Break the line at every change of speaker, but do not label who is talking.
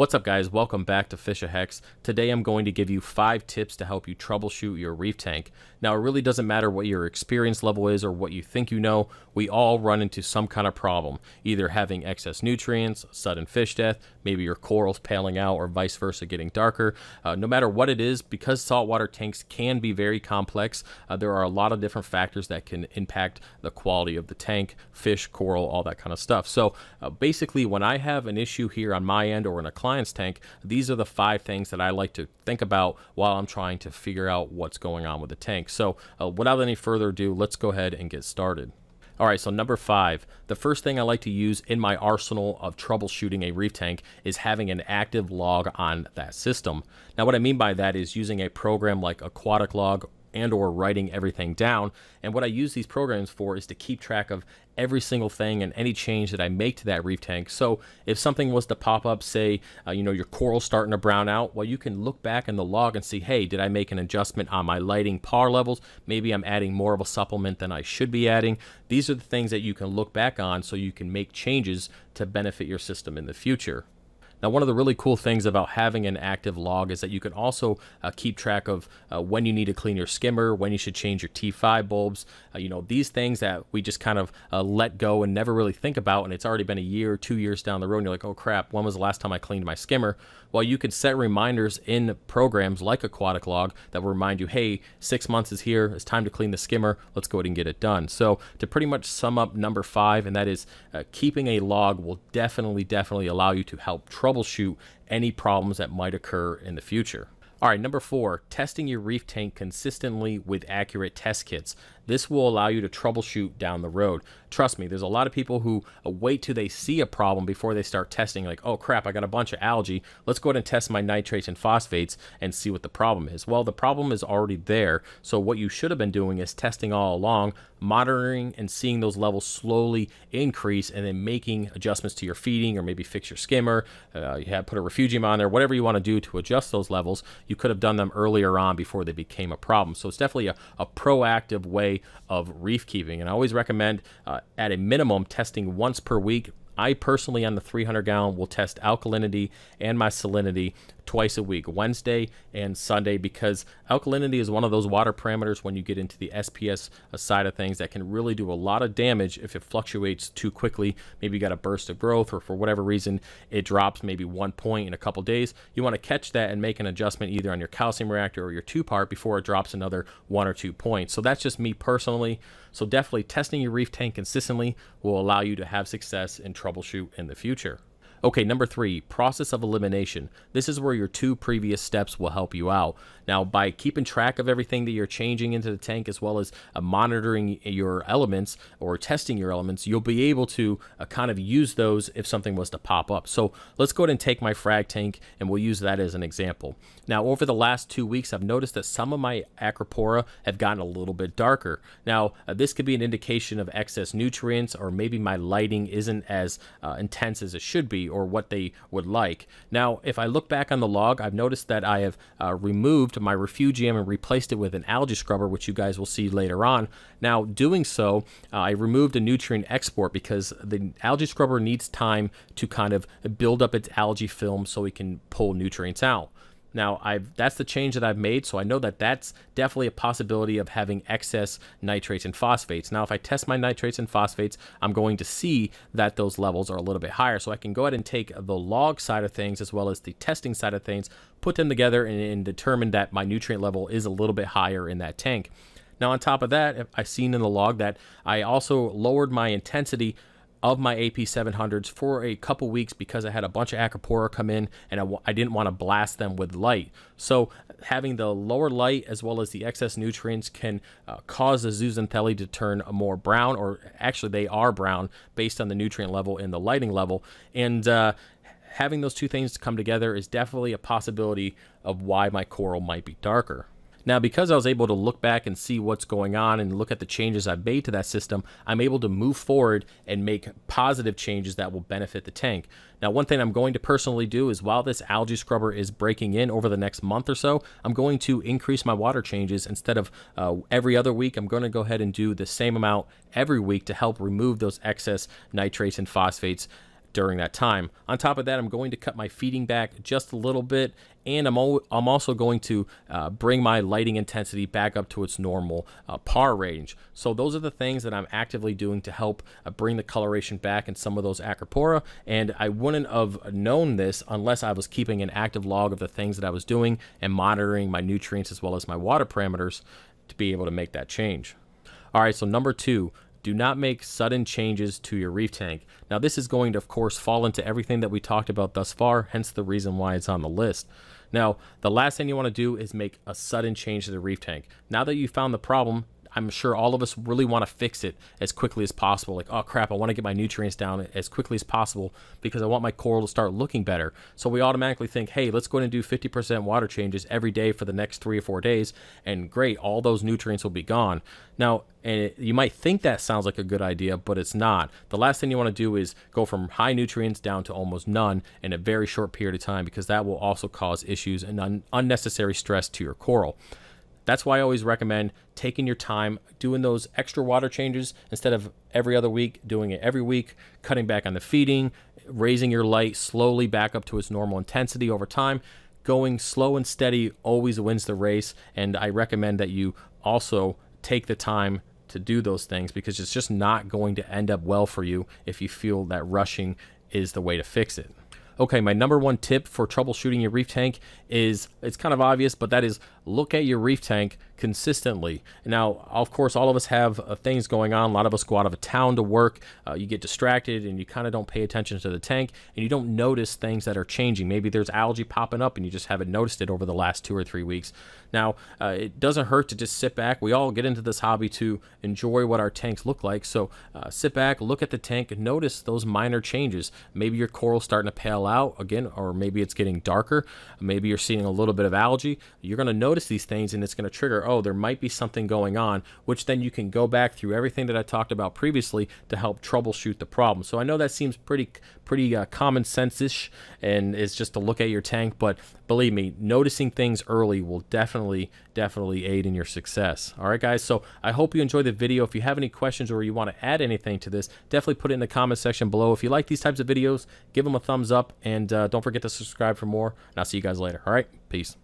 What's up, guys? Welcome back to FishOfHex. Today I'm going to give you 5 tips to help you troubleshoot your reef tank. Now, it really doesn't matter what your experience level is or what you think you know. We all run into some kind of problem, either having excess nutrients, sudden fish death, maybe your corals paling out, or vice versa, getting darker. No matter what it is, because saltwater tanks can be very complex, there are a lot of different factors that can impact the quality of the tank, fish, coral, all that kind of stuff. So basically, when I have an issue here on my end or in a client's tank, these are the 5 things that I like to think about while I'm trying to figure out what's going on with the tank. So without any further ado, let's go ahead and get started. All right, so number 5, the first thing I like to use in my arsenal of troubleshooting a reef tank is having an active log on that system. Now, what I mean by that is using a program like Aquatic Log and or writing everything down. And what I use these programs for is to keep track of every single thing and any change that I make to that reef tank. So if something was to pop up, say, your coral's starting to brown out, well, you can look back in the log and see, hey, did I make an adjustment on my lighting par levels? Maybe I'm adding more of a supplement than I should be adding. These are the things that you can look back on so you can make changes to benefit your system in the future. Now, one of the really cool things about having an active log is that you can also keep track of when you need to clean your skimmer, when you should change your T5 bulbs, these things that we just kind of let go and never really think about, and it's already been a year, 2 years down the road, and you're like, oh crap, when was the last time I cleaned my skimmer? Well, you can set reminders in programs like Aquatic Log that will remind you, hey, 6 months is here, it's time to clean the skimmer, let's go ahead and get it done. So to pretty much sum up number 5, and that is keeping a log will definitely allow you to help troubleshoot any problems that might occur in the future. All right, number 4, testing your reef tank consistently with accurate test kits. This will allow you to troubleshoot down the road. Trust me, there's a lot of people who wait till they see a problem before they start testing, like, oh crap, I got a bunch of algae. Let's go ahead and test my nitrates and phosphates and see what the problem is. Well, the problem is already there. So what you should have been doing is testing all along, monitoring and seeing those levels slowly increase, and then making adjustments to your feeding, or maybe fix your skimmer, put a refugium on there, whatever you want to do to adjust those levels. You could have done them earlier on before they became a problem. So it's definitely a proactive way of reef keeping, and I always recommend at a minimum testing once per week. I personally, on the 300 gallon, will test alkalinity and my salinity twice a week, Wednesday and Sunday, because alkalinity is one of those water parameters when you get into the SPS side of things that can really do a lot of damage if it fluctuates too quickly. Maybe you got a burst of growth, or for whatever reason it drops maybe 1 point in a couple days. You want to catch that and make an adjustment either on your calcium reactor or your 2-part before it drops another 1 or 2 points. So that's just me personally. So definitely testing your reef tank consistently will allow you to have success and troubleshoot in the future. Okay, number 3, process of elimination. This is where your 2 previous steps will help you out. Now, by keeping track of everything that you're changing into the tank, as well as monitoring your elements or testing your elements, you'll be able to kind of use those if something was to pop up. So let's go ahead and take my frag tank, and we'll use that as an example. Now, over the last 2 weeks, I've noticed that some of my acropora have gotten a little bit darker. Now, this could be an indication of excess nutrients, or maybe my lighting isn't as intense as it should be, or what they would like. Now, if I look back on the log, I've noticed that I have removed my refugium and replaced it with an algae scrubber, which you guys will see later on. Now, doing so, I removed a nutrient export because the algae scrubber needs time to kind of build up its algae film so it can pull nutrients out. Now, that's the change that I've made, so I know that that's definitely a possibility of having excess nitrates and phosphates. Now, if I test my nitrates and phosphates, I'm going to see that those levels are a little bit higher, so I can go ahead and take the log side of things as well as the testing side of things, put them together, and determine that my nutrient level is a little bit higher in that tank. Now, on top of that, I've seen in the log that I also lowered my intensity of my AP700s for a couple weeks because I had a bunch of acropora come in, and I didn't want to blast them with light. So having the lower light as well as the excess nutrients can cause the zooxanthellae to turn more brown, or actually they are brown based on the nutrient level and the lighting level. And having those 2 things come together is definitely a possibility of why my coral might be darker. Now, because I was able to look back and see what's going on and look at the changes I've made to that system, I'm able to move forward and make positive changes that will benefit the tank. Now, one thing I'm going to personally do is, while this algae scrubber is breaking in over the next month or so, I'm going to increase my water changes. Instead of every other week, I'm going to go ahead and do the same amount every week to help remove those excess nitrates and phosphates during that time. On top of that, I'm going to cut my feeding back just a little bit, and I'm also going to bring my lighting intensity back up to its normal par range. So those are the things that I'm actively doing to help bring the coloration back in some of those acropora, and I wouldn't have known this unless I was keeping an active log of the things that I was doing and monitoring my nutrients as well as my water parameters to be able to make that change. All right, so number 2, do not make sudden changes to your reef tank. Now, this is going to, of course, fall into everything that we talked about thus far, hence the reason why it's on the list. Now, the last thing you want to do is make a sudden change to the reef tank. Now that you found the problem, I'm sure all of us really want to fix it as quickly as possible. Like, oh crap, I want to get my nutrients down as quickly as possible because I want my coral to start looking better. So we automatically think, hey, let's go ahead and do 50% water changes every day for the next 3 or 4 days, and great, all those nutrients will be gone. Now, you might think that sounds like a good idea, but it's not. The last thing you want to do is go from high nutrients down to almost none in a very short period of time, because that will also cause issues and unnecessary stress to your coral. That's why I always recommend taking your time, doing those extra water changes instead of every other week, doing it every week, cutting back on the feeding, raising your light slowly back up to its normal intensity over time. Going slow and steady always wins the race, and I recommend that you also take the time to do those things, because it's just not going to end up well for you if you feel that rushing is the way to fix it. Okay, my number 1 tip for troubleshooting your reef tank is, it's kind of obvious, but that is look at your reef tank consistently. Now, of course, all of us have things going on. A lot of us go out of town to work. You get distracted and you kind of don't pay attention to the tank, and you don't notice things that are changing. Maybe there's algae popping up and you just haven't noticed it over the last 2 or 3 weeks. Now, it doesn't hurt to just sit back. We all get into this hobby to enjoy what our tanks look like. So sit back, look at the tank, and notice those minor changes. Maybe your coral's starting to pale out again, or maybe it's getting darker. Maybe you're seeing a little bit of algae. You're going to notice these things, and it's going to trigger, oh, there might be something going on, which then you can go back through everything that I talked about previously to help troubleshoot the problem. So I know that seems pretty common sense-ish, and it's just to look at your tank, but believe me, noticing things early will definitely aid in your success. All right, guys, so I hope you enjoyed the video. If you have any questions or you want to add anything to this, definitely put it in the comment section below. If you like these types of videos, give them a thumbs up, and don't forget to subscribe for more, and I'll see you guys later. All right, peace.